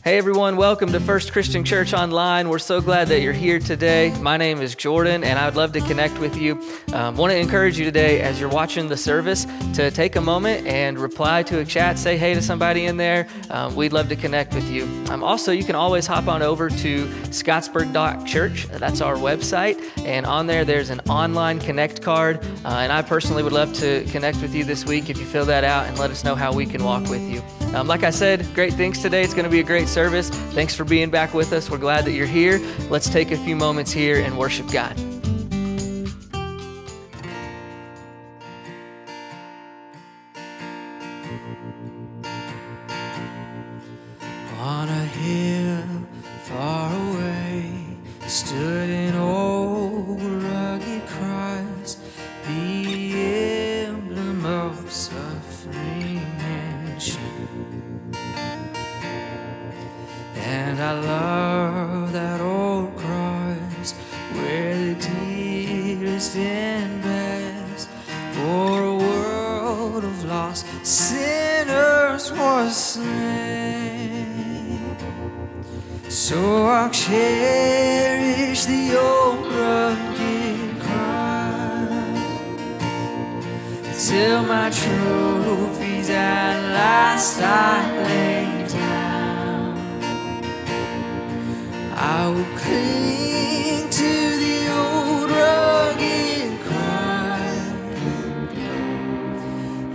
Hey everyone, welcome to First Christian Church Online. We're so glad that you're here today. My name is Jordan and I would love to connect with you. Want to encourage you today as you're watching the service to take a moment and reply to a chat, say hey to somebody in there. We'd love to connect with you. Also, you can always hop on over to Scottsburg.church. That's our website, and on there's an online connect card. And I personally would love to connect with you this week if you fill that out and let us know how we can walk with you. Like I said, great things today. It's going to be a great service. Thanks for being back with us. We're glad that you're here. Let's take a few moments here and worship God. On a hill far away stood an old rugged cross, the emblem of suffering and shame. And I love that old cross where the dearest and best for a world of lost sinners was slain. So I'll cherish the old rugged cross till my trophies at last I lay down. I will cling to the old rugged cross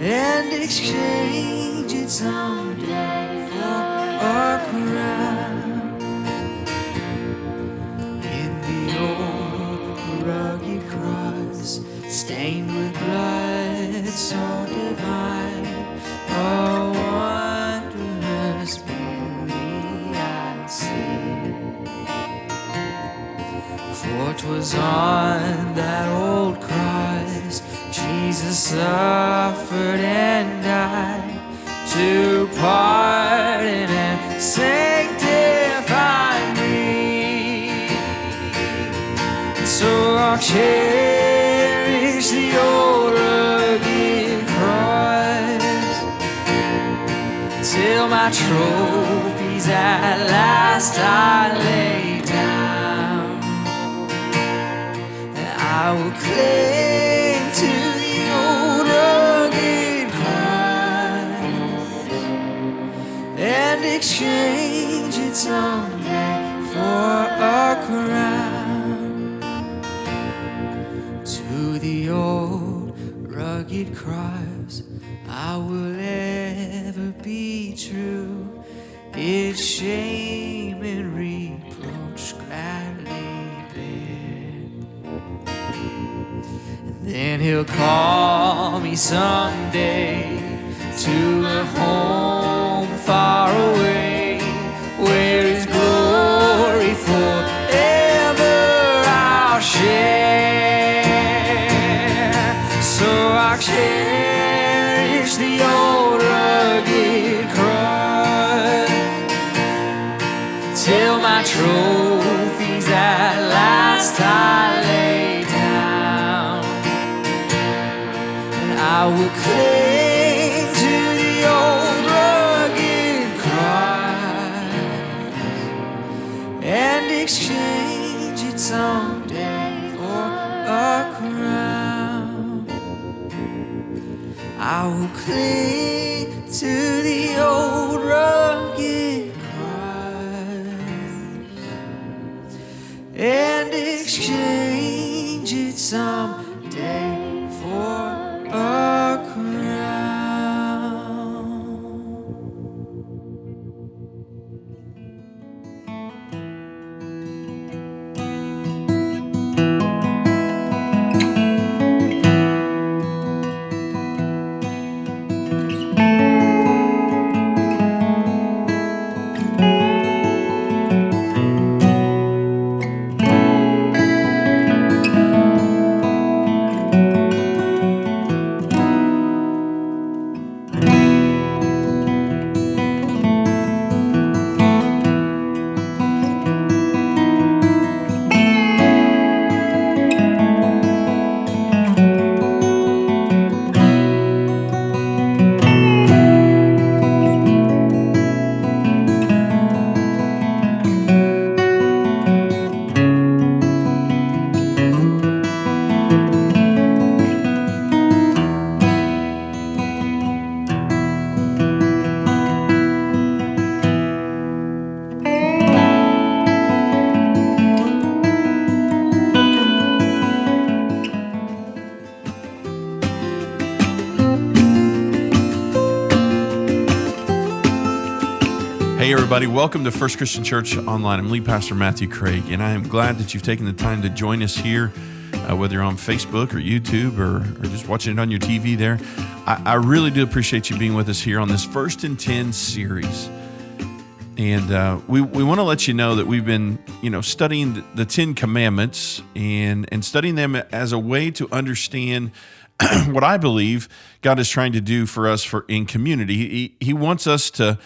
and exchange it someday for a crown. In the old rugged cross, stained with blood so divine, a wondrous beauty I see. For 'twas on that old cross Jesus suffered and died to pardon and sanctify me. And so I'll cherish the old rugged cross till my trophies at last I lay down. I will cling to the old rugged cross and exchange it someday for a crown. To the old rugged cross I will ever be true, its shame and reproach gladly bear. Then he'll call me someday to a home far away, where his glory forever I'll share. So I'll cherish the old rugged cross till my trophies at last I lay down. I will cling to the old rugged cross and exchange it someday for a crown. I will cling to the old rugged cross and exchange it someday for a crown. Hey everybody, welcome to First Christian Church Online. I'm lead pastor Matthew Craig, and I am glad that you've taken the time to join us here, whether you're on Facebook or YouTube or just watching it on your TV there. I really do appreciate you being with us here on this First and 10 series. And we want to let you know that we've been, studying the 10 Commandments and studying them as a way to understand what I believe God is trying to do for us in community. He wants us to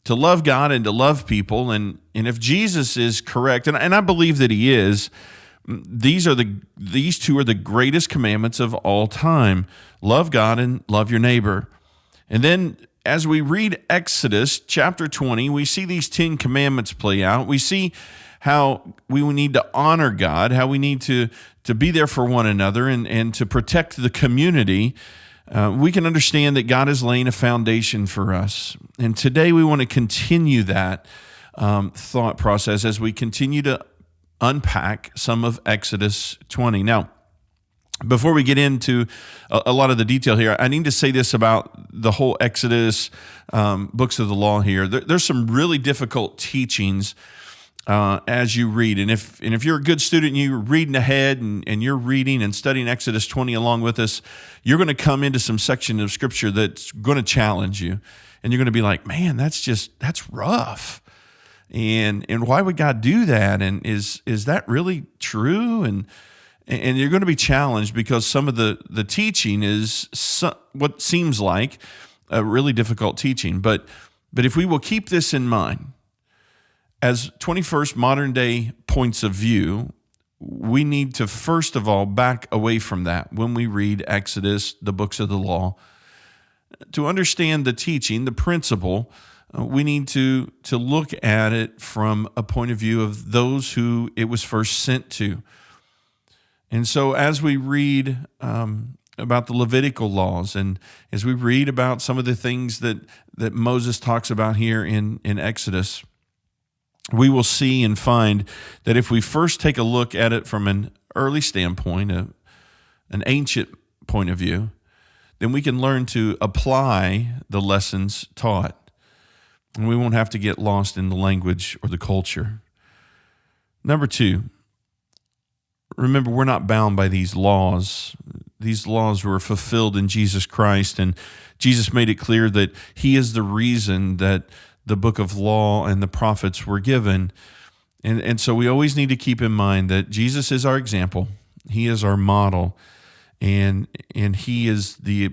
love God and to love people. And if Jesus is correct, and I believe that he is, these two are the greatest commandments of all time. Love God and love your neighbor. And then as we read Exodus chapter 20, we see these 10 commandments play out. We see how we need to honor God, how we need to be there for one another and to protect the community. We can understand that God is laying a foundation for us. And today we want to continue that thought process as we continue to unpack some of Exodus 20. Now, before we get into a lot of the detail here, I need to say this about the whole Exodus books of the law here. There's some really difficult teachings as you read. And if you're a good student and you're reading ahead and you're reading and studying Exodus 20 along with us, you're going to come into some section of Scripture that's going to challenge you. And you're going to be like, man, that's rough. And why would God do that? And is that really true? And you're going to be challenged because some of the teaching is what seems like a really difficult teaching. But if we will keep this in mind, as 21st modern day points of view, we need to first of all back away from that when we read Exodus, the books of the law. To understand the teaching, the principle, we need to look at it from a point of view of those who it was first sent to. And so as we read about the Levitical laws and as we read about some of the things that Moses talks about here in Exodus, we will see and find that if we first take a look at it from an early standpoint, an ancient point of view, then we can learn to apply the lessons taught. And we won't have to get lost in the language or the culture. Number two, remember, we're not bound by these laws. These laws were fulfilled in Jesus Christ, and Jesus made it clear that he is the reason that the book of law and the prophets were given. And so we always need to keep in mind that Jesus is our example. He is our model, and he is the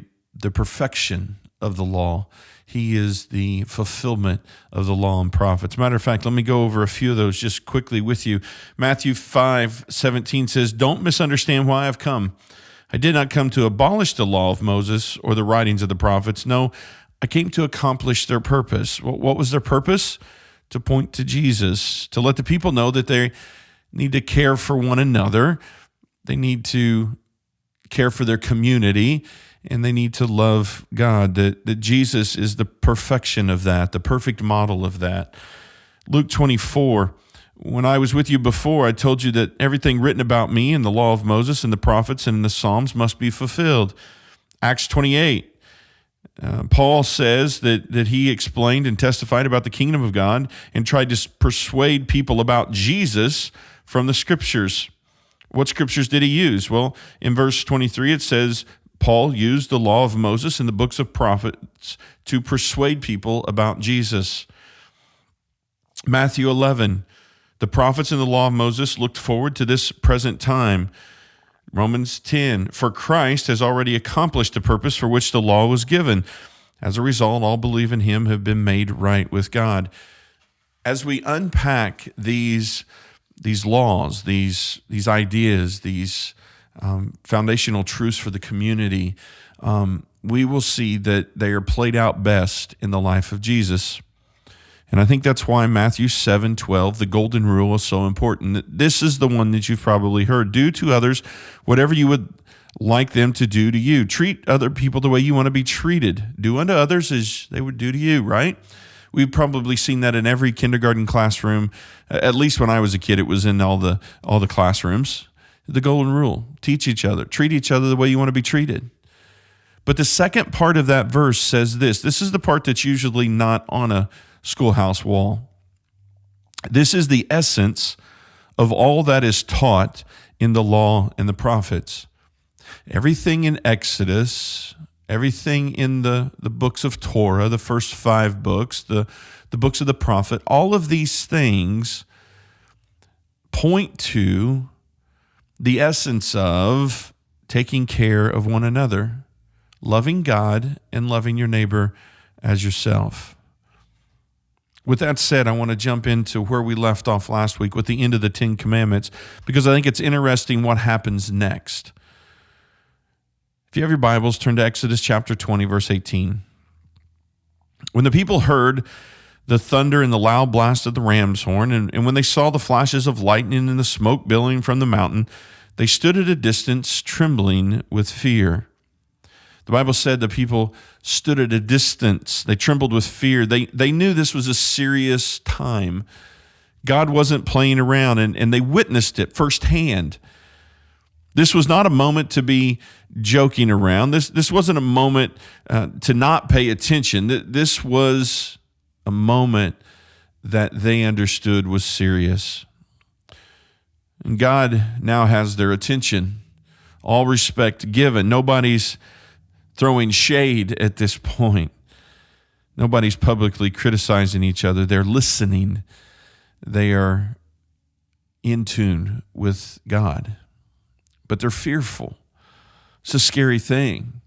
perfection of the law. He is the fulfillment of the law and prophets. Matter of fact, let me go over a few of those just quickly with you. Matthew 5:17 says, "Don't misunderstand why I've come. I did not come to abolish the law of Moses or the writings of the prophets. No, I came to accomplish their purpose." What was their purpose? To point to Jesus, to let the people know that they need to care for one another. They need to care for their community, and they need to love God, that Jesus is the perfection of that, the perfect model of that. Luke 24, "When I was with you before, I told you that everything written about me in the law of Moses and the prophets and in the Psalms must be fulfilled." Acts 28, Paul says that he explained and testified about the kingdom of God and tried to persuade people about Jesus from the Scriptures. What Scriptures did he use? Well, in verse 23, it says, Paul used the law of Moses and the books of prophets to persuade people about Jesus. Matthew 11, the prophets and the law of Moses looked forward to this present time. Romans 10, "For Christ has already accomplished the purpose for which the law was given. As a result, all believe in him have been made right with God." As we unpack these laws, these ideas, these foundational truths for the community, we will see that they are played out best in the life of Jesus. And I think that's why Matthew 7:12, the golden rule, is so important. This is the one that you've probably heard. "Do to others whatever you would like them to do to you. Treat other people the way you want to be treated. Do unto others as they would do to you," right? We've probably seen that in every kindergarten classroom. At least when I was a kid, it was in all the classrooms. The golden rule: teach each other, treat each other the way you want to be treated. But the second part of that verse says this. This is the part that's usually not on a schoolhouse wall. This is the essence of all that is taught in the law and the prophets. Everything in Exodus, everything in the books of Torah, the first 5 books, the books of the prophet, all of these things point to the essence of taking care of one another, loving God and loving your neighbor as yourself. With that said, I want to jump into where we left off last week with the end of the 10 Commandments, because I think it's interesting what happens next. If you have your Bibles, turn to Exodus chapter 20, verse 18. When the people heard the thunder and the loud blast of the ram's horn, and when they saw the flashes of lightning and the smoke billowing from the mountain, they stood at a distance, trembling with fear. The Bible said the people stood at a distance. They trembled with fear. They knew this was a serious time. God wasn't playing around, and they witnessed it firsthand. This was not a moment to be joking around. This wasn't a moment to not pay attention. This was a moment that they understood was serious. And God now has their attention. All respect given. Nobody's throwing shade at this point. Nobody's publicly criticizing each other. They're listening. They are in tune with God. But they're fearful. It's a scary thing.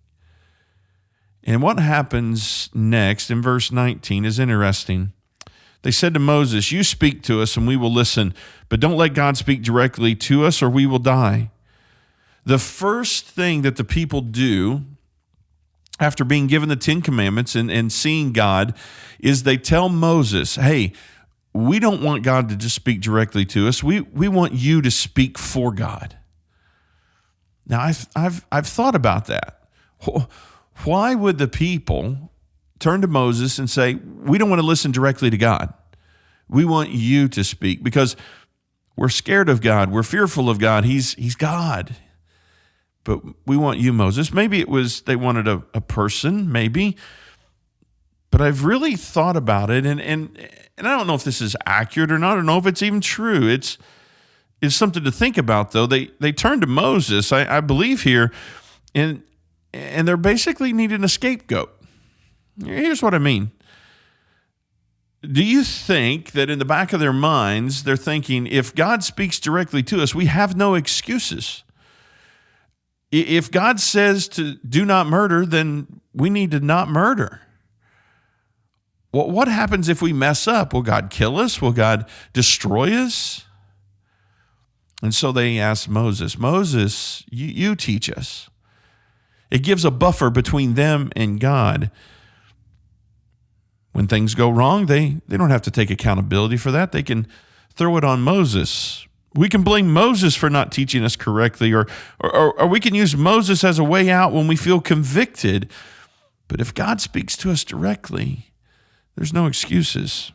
And what happens next in verse 19 is interesting. They said to Moses, "You speak to us and we will listen, but don't let God speak directly to us or we will die." The first thing that the people do after being given the 10 Commandments and seeing God is they tell Moses, "Hey, we don't want God to just speak directly to us. We want you to speak for God." Now, I've thought about that. Why would the people turn to Moses and say, "We don't want to listen directly to God. We want you to speak," because we're scared of God. We're fearful of God. He's God. But we want you, Moses. Maybe it was they wanted a person, maybe. But I've really thought about it, and I don't know if this is accurate or not. I don't know if it's even true. It's something to think about, though. They turned to Moses, I believe here, and they're basically needing a scapegoat. Here's what I mean. Do you think that in the back of their minds, they're thinking, if God speaks directly to us, we have no excuses? If God says to do not murder, then we need to not murder. What happens if we mess up? Will God kill us? Will God destroy us? And so they asked Moses, "Moses, you teach us." It gives a buffer between them and God. When things go wrong, they don't have to take accountability for that. They can throw it on Moses. We can blame Moses for not teaching us correctly, or we can use Moses as a way out when we feel convicted. But if God speaks to us directly, there's no excuses.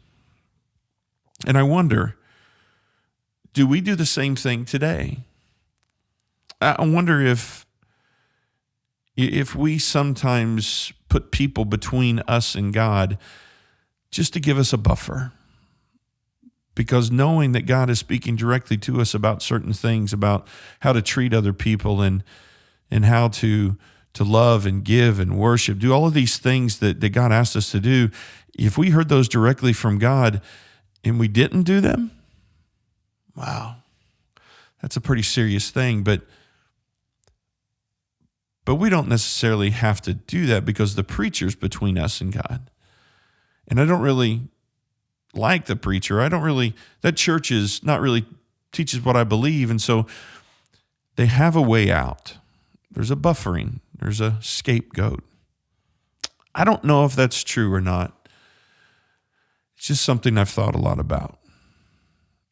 And I wonder, do we do the same thing today? I wonder if we sometimes put people between us and God just to give us a buffer. Because knowing that God is speaking directly to us about certain things, about how to treat other people and how to love and give and worship, do all of these things that God asked us to do, if we heard those directly from God and we didn't do them, wow, that's a pretty serious thing. But we don't necessarily have to do that because the preacher's between us and God. And I don't really like the preacher. That church is not really teaches what I believe. And so they have a way out. There's a buffering. There's a scapegoat. I don't know if that's true or not. It's just something I've thought a lot about.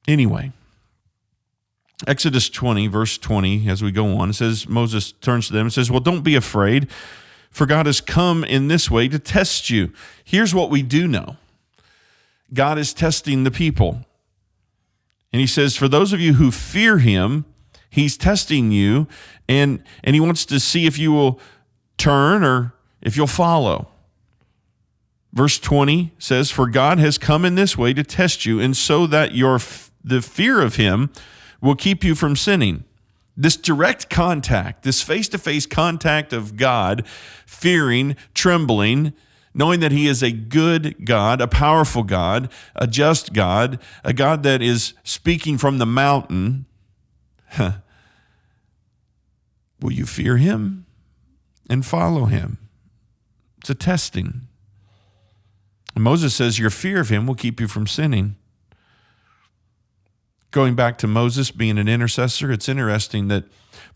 Anyway, Exodus 20, verse 20, as we go on, it says, Moses turns to them and says, "Well, don't be afraid, for God has come in this way to test you." Here's what we do know. God is testing the people. And he says, for those of you who fear him, he's testing you, and he wants to see if you will turn or if you'll follow. Verse 20 says, "For God has come in this way to test you, and so that the fear of him will keep you from sinning." This direct contact, this face-to-face contact of God, fearing, trembling, knowing that he is a good God, a powerful God, a just God, a God that is speaking from the mountain. Will you fear him and follow him? It's a testing. And Moses says your fear of him will keep you from sinning. Going back to Moses being an intercessor, it's interesting that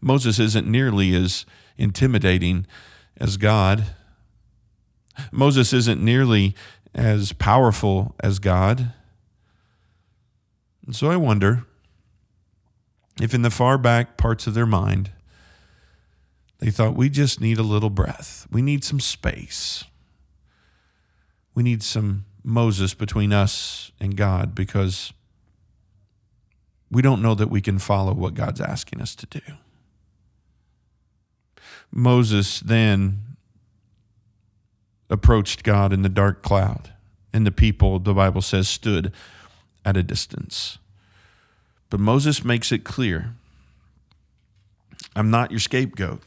Moses isn't nearly as intimidating as God. Moses isn't nearly as powerful as God. And so I wonder if in the far back parts of their mind, they thought, we just need a little breath. We need some space. We need some Moses between us and God, because we don't know that we can follow what God's asking us to do. Moses then approached God in the dark cloud, and the people, the Bible says, stood at a distance. But Moses makes it clear, I'm not your scapegoat.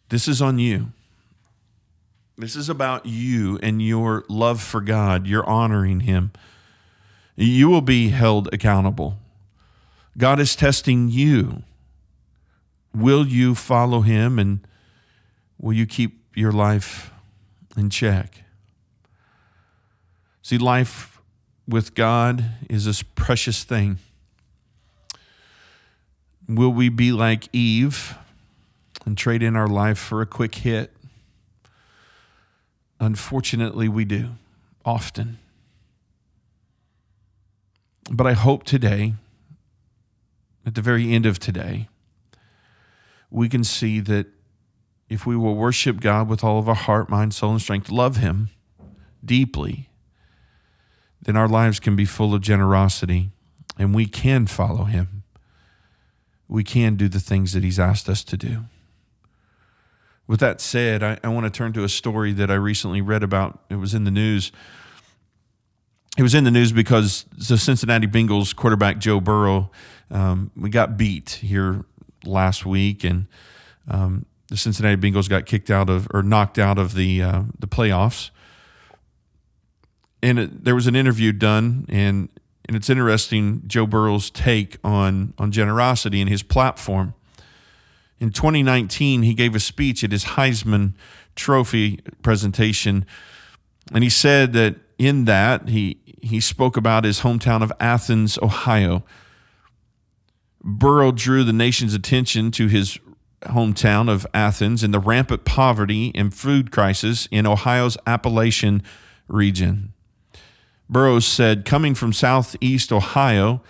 This is on you. This is about you and your love for God. You're honoring him. You will be held accountable. God is testing you. Will you follow him, and will you keep your life in check? See, life with God is a precious thing. Will we be like Eve and trade in our life for a quick hit? Unfortunately, we do, often. But I hope today, at the very end of today, we can see that if we will worship God with all of our heart, mind, soul, and strength, love him deeply, then our lives can be full of generosity, and we can follow him. We can do the things that he's asked us to do. With that said, I want to turn to a story that I recently read about. It was in the news. It was in the news because the Cincinnati Bengals quarterback Joe Burrow, we got beat here last week, and the Cincinnati Bengals got knocked out of the playoffs. And there was an interview done, and it's interesting, Joe Burrow's take on generosity and his platform. In 2019, he gave a speech at his Heisman Trophy presentation, and he said that in that, he spoke about his hometown of Athens, Ohio. Burrow drew the nation's attention to his hometown of Athens and the rampant poverty and food crisis in Ohio's Appalachian region. Burrow said, coming from southeast Ohio,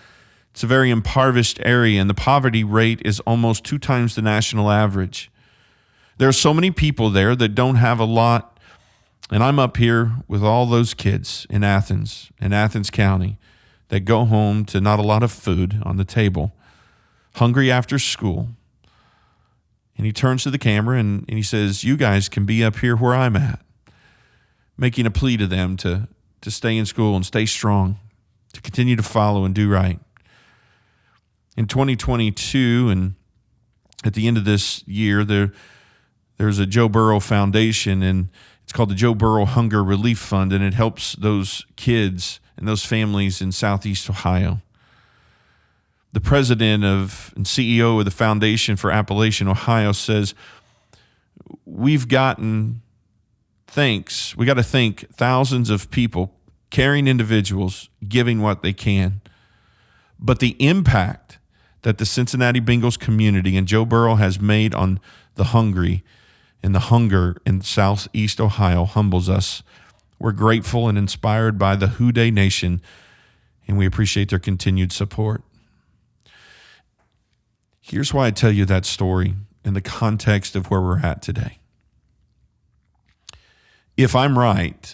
it's a very impoverished area, and the poverty rate is almost 2 times the national average. There are so many people there that don't have a lot, and I'm up here with all those kids in Athens County, that go home to not a lot of food on the table, hungry after school. And he turns to the camera and he says, you guys can be up here where I'm at, making a plea to them to stay in school and stay strong, to continue to follow and do right. In 2022, and at the end of this year, there's a Joe Burrow Foundation, and it's called the Joe Burrow Hunger Relief Fund, and it helps those kids and those families in southeast Ohio. The president and CEO of the Foundation for Appalachian Ohio says, we got to thank thousands of people, caring individuals, giving what they can. But the impact that the Cincinnati Bengals community and Joe Burrow has made on the hungry and the hunger in southeast Ohio humbles us. We're grateful and inspired by the Who Dey Nation, and we appreciate their continued support. Here's why I tell you that story in the context of where we're at today. If I'm right,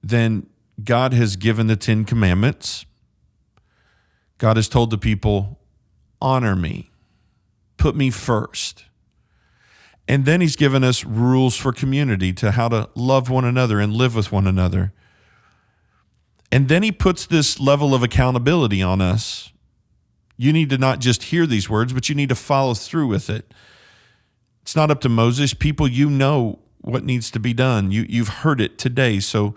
then God has given the 10 Commandments. God has told the people, honor me, put me first. And then he's given us rules for community, to how to love one another and live with one another. And then he puts this level of accountability on us. You need to not just hear these words, but you need to follow through with it. It's not up to Moses. People, you know what needs to be done. You've heard it today, so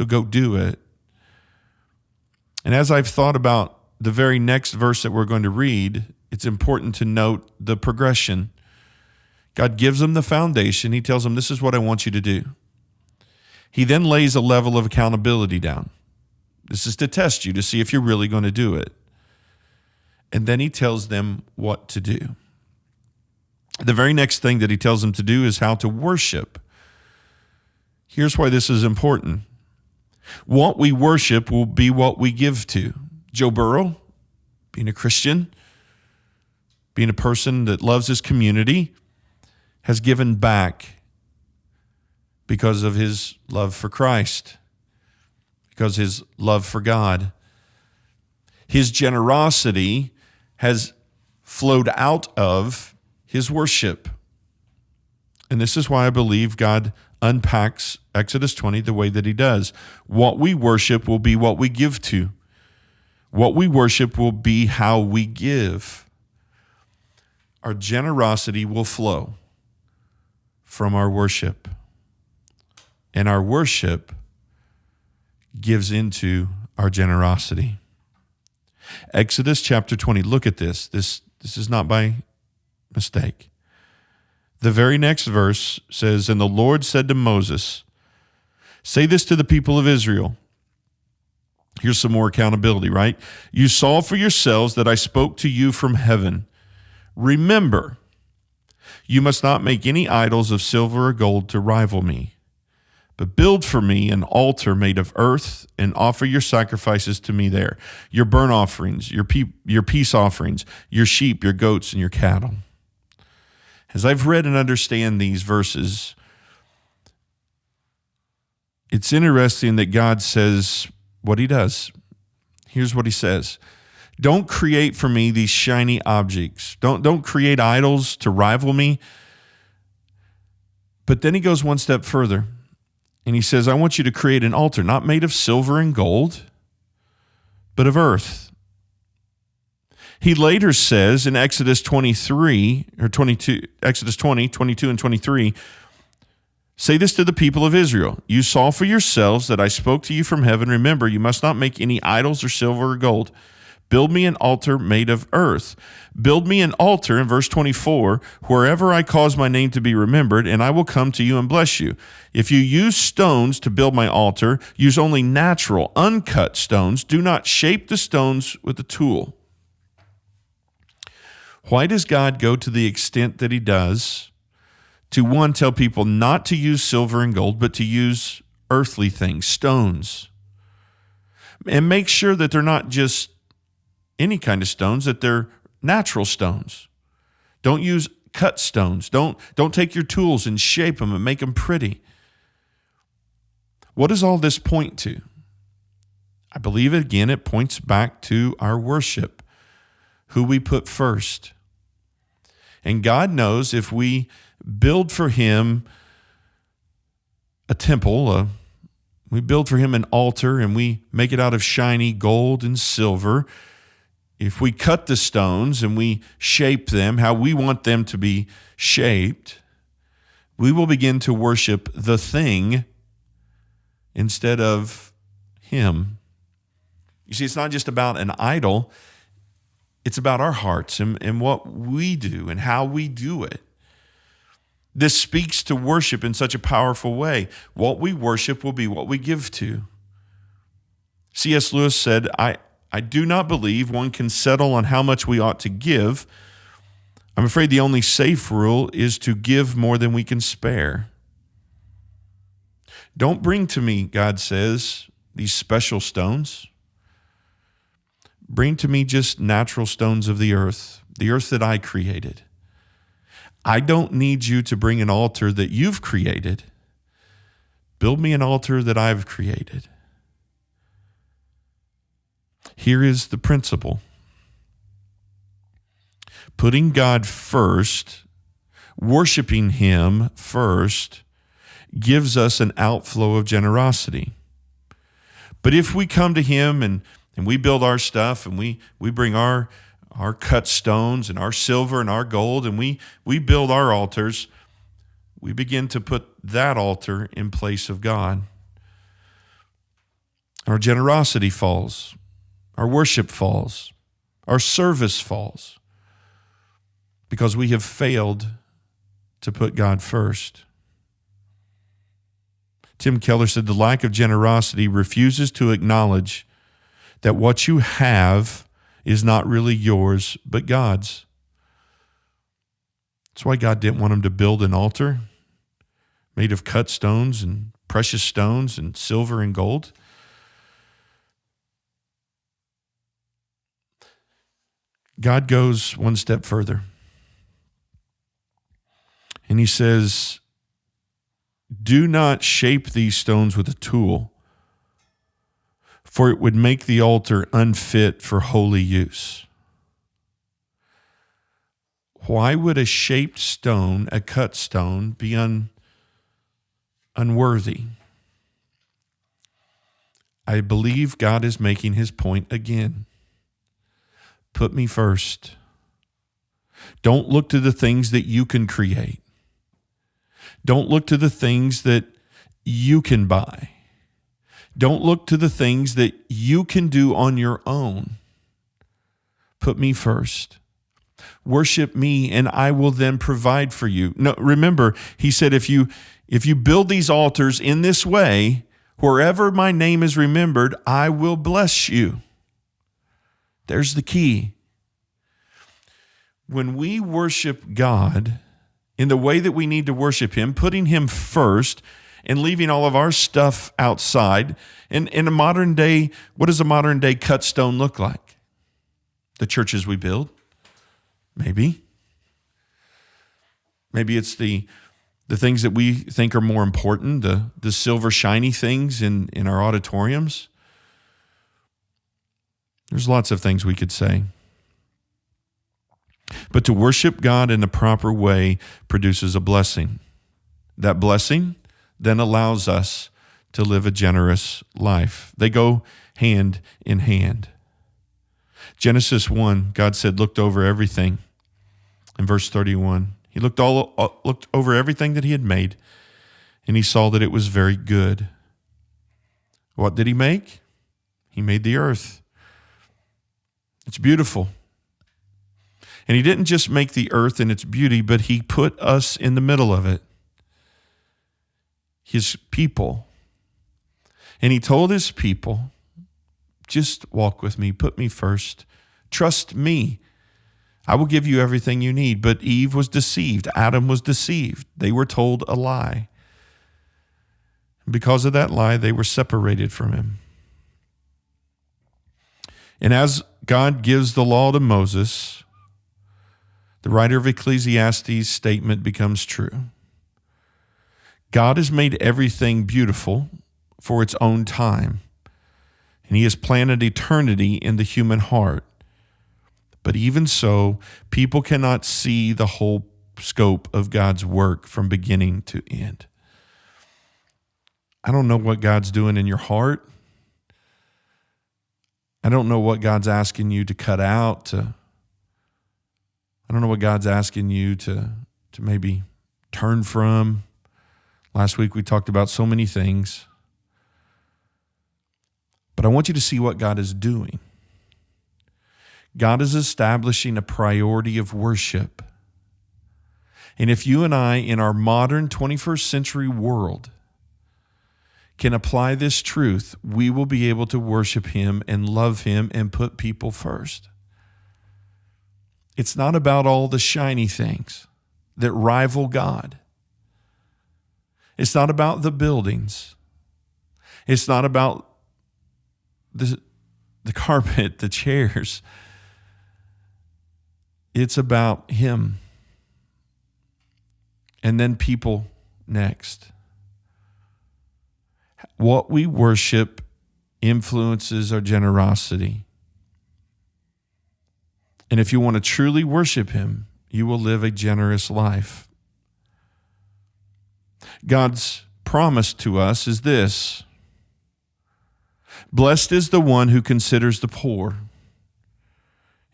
go do it. And as I've thought about the very next verse that we're going to read, it's important to note the progression. God gives them the foundation. He tells them, this is what I want you to do. He then lays a level of accountability down. This is to test you, to see if you're really going to do it. And then he tells them what to do. The very next thing that he tells them to do is how to worship. Here's why this is important. What we worship will be what we give to. Joe Burrow, being a Christian, being a person that loves his community, has given back because of his love for Christ, because of his love for God. His generosity has flowed out of his worship. And this is why I believe God unpacks Exodus 20 the way that he does. What we worship will be what we give to. What we worship will be how we give. Our generosity will flow from our worship. And our worship gives into our generosity. Exodus chapter 20, look at this. This is not by mistake. The very next verse says, and the Lord said to Moses, say this to the people of Israel. Here's some more accountability, right? You saw for yourselves that I spoke to you from heaven. Remember, you must not make any idols of silver or gold to rival me, but build for me an altar made of earth and offer your sacrifices to me there, your burnt offerings, your peace offerings, your sheep, your goats, and your cattle. As I've read and understand these verses, it's interesting that God says what he does. Here's what he says. Don't create for me these shiny objects. Don't create idols to rival me. But then he goes one step further. And he says, I want you to create an altar, not made of silver and gold, but of earth. He later says in Exodus 23, or 22, Exodus 20, 22 and 23, say this to the people of Israel. You saw for yourselves that I spoke to you from heaven. Remember, you must not make any idols or silver or gold. Build me an altar made of earth. Build me an altar, in verse 24, wherever I cause my name to be remembered, and I will come to you and bless you. If you use stones to build my altar, use only natural, uncut stones. Do not shape the stones with a tool. Why does God go to the extent that he does to, one, tell people not to use silver and gold, but to use earthly things, stones, and make sure that they're not just any kind of stones, that they're natural stones. Don't use cut stones. Don't take your tools and shape them and make them pretty. What does all this point to? I believe, again, it points back to our worship, who we put first. And God knows if we build for him a temple, we build for him an altar, and we make it out of shiny gold and silver, if we cut the stones and we shape them how we want them to be shaped, we will begin to worship the thing instead of him. You see, it's not just about an idol. It's about our hearts and what we do and how we do it. This speaks to worship in such a powerful way. What we worship will be what we give to. C.S. Lewis said, I do not believe one can settle on how much we ought to give. I'm afraid the only safe rule is to give more than we can spare. Don't bring to me, God says, these special stones. Bring to me just natural stones of the earth that I created. I don't need you to bring an altar that you've created. Build me an altar that I've created. Here is the principle. Putting God first Worshiping him first gives us an outflow of generosity. But if we come to him and we build our stuff and we bring our cut stones and our silver and our gold and we build our altars, we begin to put that altar in place of God. Our generosity falls. Our worship falls. Our service falls because we have failed to put God first. Tim Keller said the lack of generosity refuses to acknowledge that what you have is not really yours, but God's. That's why God didn't want him to build an altar made of cut stones and precious stones and silver and gold. God goes one step further. And he says, do not shape these stones with a tool, for it would make the altar unfit for holy use. Why would a shaped stone, a cut stone, be unworthy? I believe God is making his point again. Put me first. Don't look to the things that you can create. Don't look to the things that you can buy. Don't look to the things that you can do on your own. Put me first. Worship me, and I will then provide for you. No, remember, he said, if you build these altars in this way, wherever my name is remembered, I will bless you. There's the key. When we worship God in the way that we need to worship him, putting him first and leaving all of our stuff outside, in a modern day, what does a modern day cut stone look like? The churches we build? Maybe. Maybe it's the things that we think are more important, the silver shiny things in our auditoriums. There's lots of things we could say. But to worship God in the proper way produces a blessing. That blessing then allows us to live a generous life. They go hand in hand. Genesis 1, God said, looked over everything. In verse 31, he looked over everything that he had made, and he saw that it was very good. What did he make? He made the earth. It's beautiful. And he didn't just make the earth and its beauty, but he put us in the middle of it, his people. And he told his people, just walk with me, put me first, trust me. I will give you everything you need. But Eve was deceived. Adam was deceived. They were told a lie. Because of that lie, they were separated from him. And as God gives the law to Moses, the writer of Ecclesiastes' statement becomes true. God has made everything beautiful for its own time, and he has planted eternity in the human heart. But even so, people cannot see the whole scope of God's work from beginning to end. I don't know what God's doing in your heart. I don't know what God's asking you to cut out. I don't know what God's asking you to maybe turn from. Last week we talked about so many things. But I want you to see what God is doing. God is establishing a priority of worship. And if you and I, in our modern 21st century world, can apply this truth, we will be able to worship him and love him and put people first. It's not about all the shiny things that rival God. It's not about the buildings. It's not about the carpet, the chairs. It's about him. And then people next. What we worship influences our generosity. And if you want to truly worship him, you will live a generous life. God's promise to us is this: blessed is the one who considers the poor.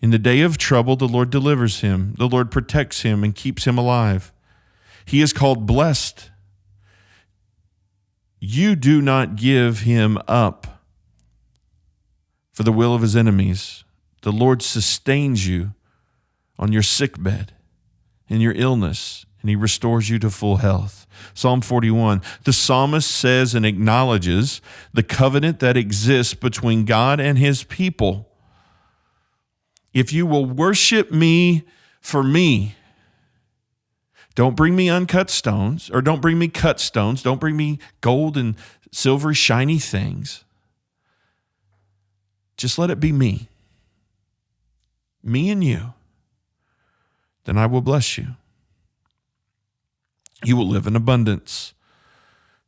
In the day of trouble, the Lord delivers him. The Lord protects him and keeps him alive. He is called blessed. You do not give him up for the will of his enemies. The Lord sustains you on your sickbed, in your illness, and he restores you to full health. Psalm 41, the psalmist says and acknowledges the covenant that exists between God and his people. If you will worship me for me, don't bring me uncut stones, or don't bring me cut stones. Don't bring me gold and silver shiny things. Just let it be me and you. Then I will bless you. You will live in abundance.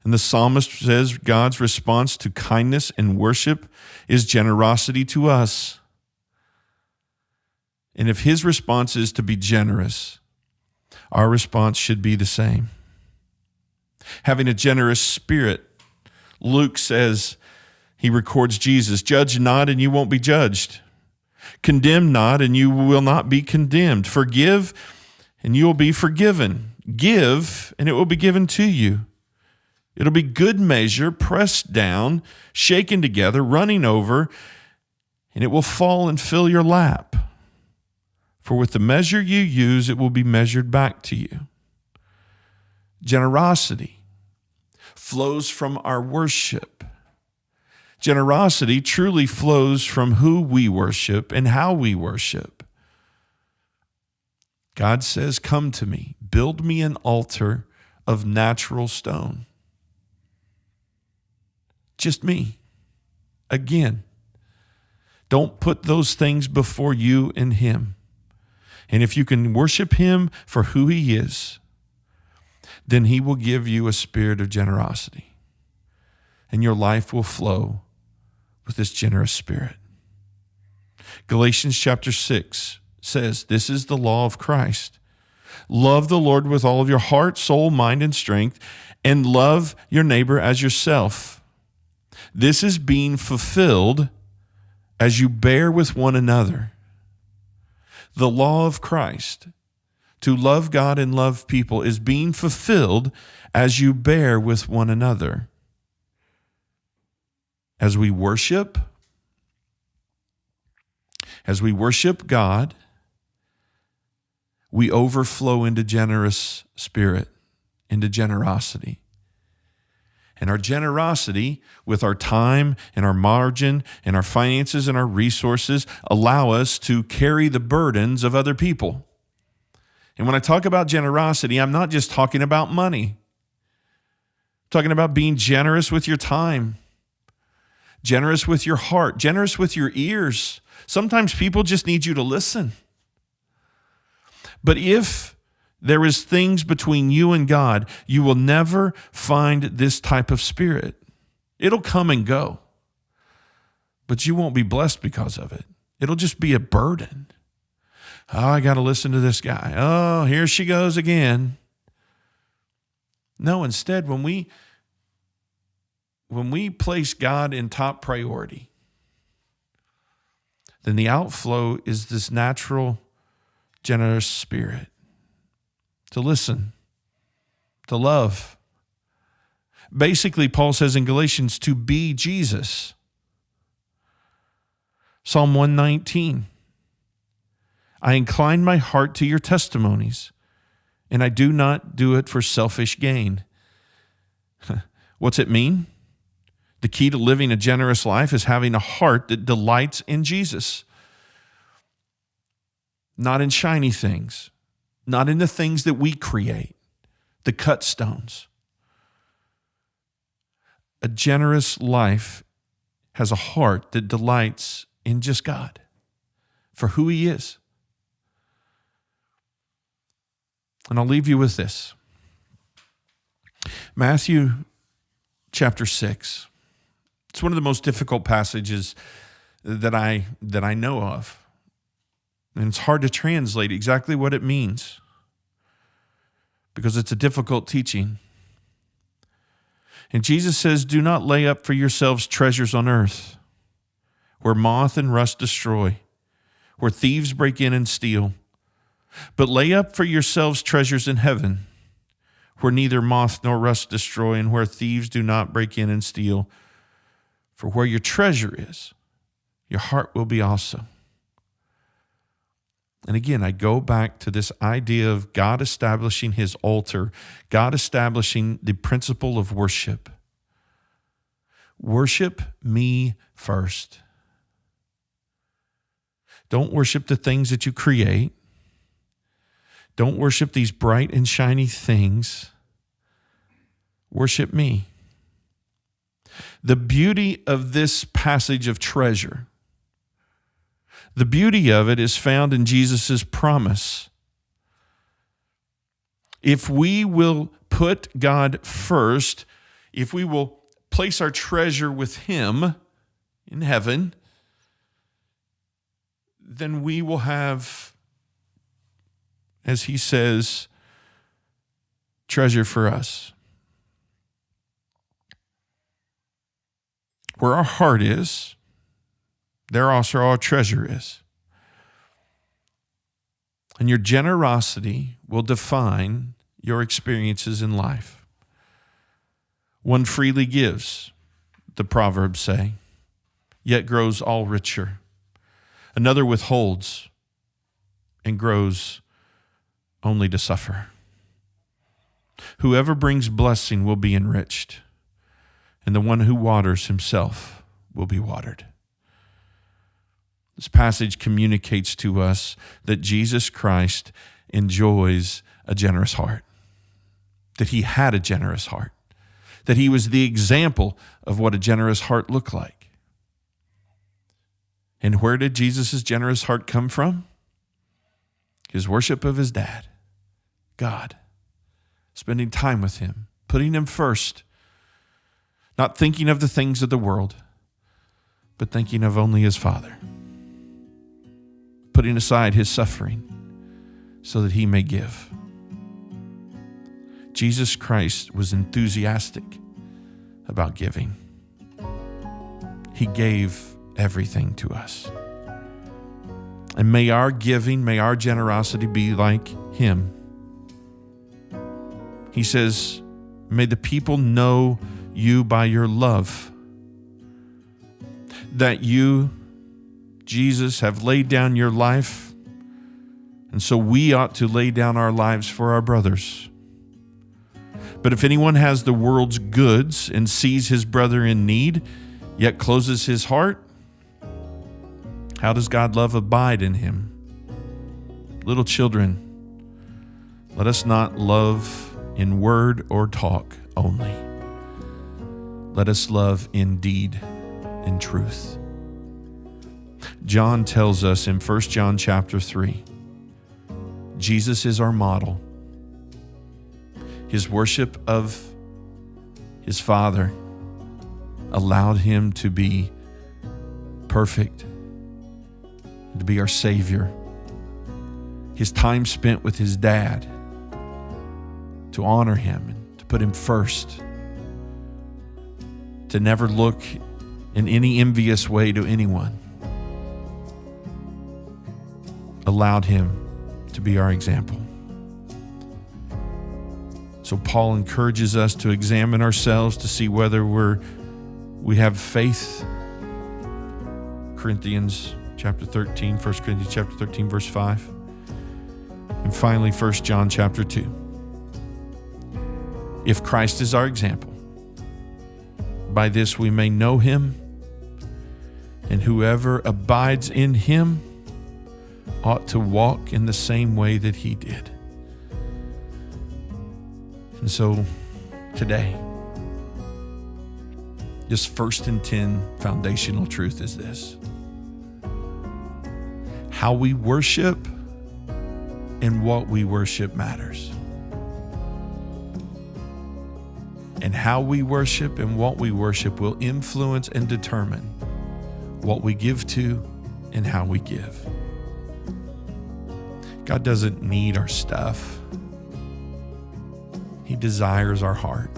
And the psalmist says God's response to kindness and worship is generosity to us. And if his response is to be generous, our response should be the same. Having a generous spirit, Luke says, he records Jesus, judge not and you won't be judged. Condemn not and you will not be condemned. Forgive and you will be forgiven. Give and it will be given to you. It'll be good measure, pressed down, shaken together, running over, and it will fall and fill your lap. For with the measure you use, it will be measured back to you. Generosity flows from our worship. Generosity truly flows from who we worship and how we worship. God says, come to me, build me an altar of natural stone. Just me. Again, don't put those things before you and him. And if you can worship him for who he is, then he will give you a spirit of generosity. And your life will flow with this generous spirit. Galatians chapter 6 says, this is the law of Christ. Love the Lord with all of your heart, soul, mind, and strength, and love your neighbor as yourself. This is being fulfilled as you bear with one another. The law of Christ, to love God and love people, is being fulfilled as you bear with one another. As we worship God, we overflow into generous spirit, into generosity. And our generosity with our time and our margin and our finances and our resources allow us to carry the burdens of other people. And when I talk about generosity, I'm not just talking about money. I'm talking about being generous with your time, generous with your heart, generous with your ears. Sometimes people just need you to listen. But if there is things between you and God, you will never find this type of spirit. It'll come and go, but you won't be blessed because of it. It'll just be a burden. Oh, I got to listen to this guy. Oh, here she goes again. No, instead, when we place God in top priority, then the outflow is this natural, generous spirit. To listen, to love. Basically, Paul says in Galatians, to be Jesus. Psalm 119, I incline my heart to your testimonies, and I do not do it for selfish gain. What's it mean? The key to living a generous life is having a heart that delights in Jesus, not in shiny things. Not in the things that we create, the cut stones. A generous life has a heart that delights in just God, for who he is. And I'll leave you with this. Matthew chapter 6. It's one of the most difficult passages that I know of. And it's hard to translate exactly what it means because it's a difficult teaching. And Jesus says, do not lay up for yourselves treasures on earth, where moth and rust destroy, where thieves break in and steal. But lay up for yourselves treasures in heaven, where neither moth nor rust destroy, and where thieves do not break in and steal. For where your treasure is, your heart will be also. And again, I go back to this idea of God establishing his altar, God establishing the principle of worship. Worship me first. Don't worship the things that you create. Don't worship these bright and shiny things. Worship me. The beauty of this passage of treasure, the beauty of it is found in Jesus' promise. If we will put God first, if we will place our treasure with him in heaven, then we will have, as he says, treasure for us. Where our heart is, there also our treasure is. And your generosity will define your experiences in life. One freely gives, the Proverbs say, yet grows all richer. Another withholds and grows only to suffer. Whoever brings blessing will be enriched, and the one who waters himself will be watered. This passage communicates to us that Jesus Christ enjoys a generous heart, that he had a generous heart, that he was the example of what a generous heart looked like. And where did Jesus' generous heart come from? His worship of his dad, God, spending time with him, putting him first, not thinking of the things of the world, but thinking of only his Father, putting aside his suffering so that he may give. Jesus Christ was enthusiastic about giving. He gave everything to us. And may our giving, may our generosity be like him. He says, may the people know you by your love, that you, Jesus, have laid down your life, and so we ought to lay down our lives for our brothers. But if anyone has the world's goods and sees his brother in need, yet closes his heart, how does God's love abide in him? Little children, let us not love in word or talk only. Let us love in deed and truth. John tells us in 1 John chapter 3, Jesus is our model. His worship of his Father allowed him to be perfect, to be our Savior. His time spent with his dad to honor him and to put him first, to never look in any envious way to anyone, allowed him to be our example. So Paul encourages us to examine ourselves to see whether we have faith. Corinthians chapter 13, 1 Corinthians chapter 13, verse 5. And finally, 1 John chapter 2. If Christ is our example, by this we may know him, and whoever abides in him ought to walk in the same way that he did. And so today, just first and 10 foundational truth is this: how we worship and what we worship matters. And how we worship and what we worship will influence and determine what we give to and how we give. God doesn't need our stuff. He desires our heart.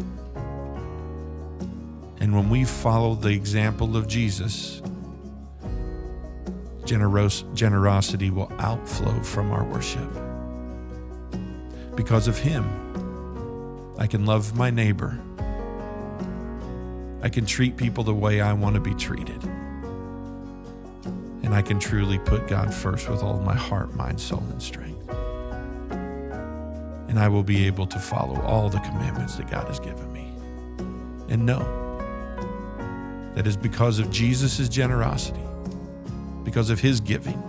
And when we follow the example of Jesus, generosity will outflow from our worship. Because of him, I can love my neighbor. I can treat people the way I want to be treated. And I can truly put God first with all my heart, mind, soul, and strength. And I will be able to follow all the commandments that God has given me. And know that it's because of Jesus' generosity, because of his giving,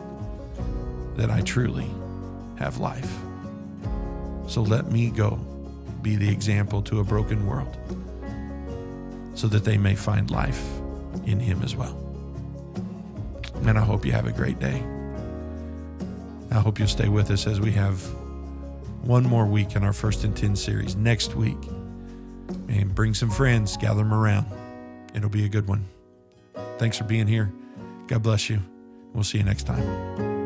that I truly have life. So let me go be the example to a broken world so that they may find life in him as well. And I hope you have a great day. I hope you'll stay with us as we have one more week in our First and 10 series next week. And bring some friends, gather them around. It'll be a good one. Thanks for being here. God bless you. We'll see you next time.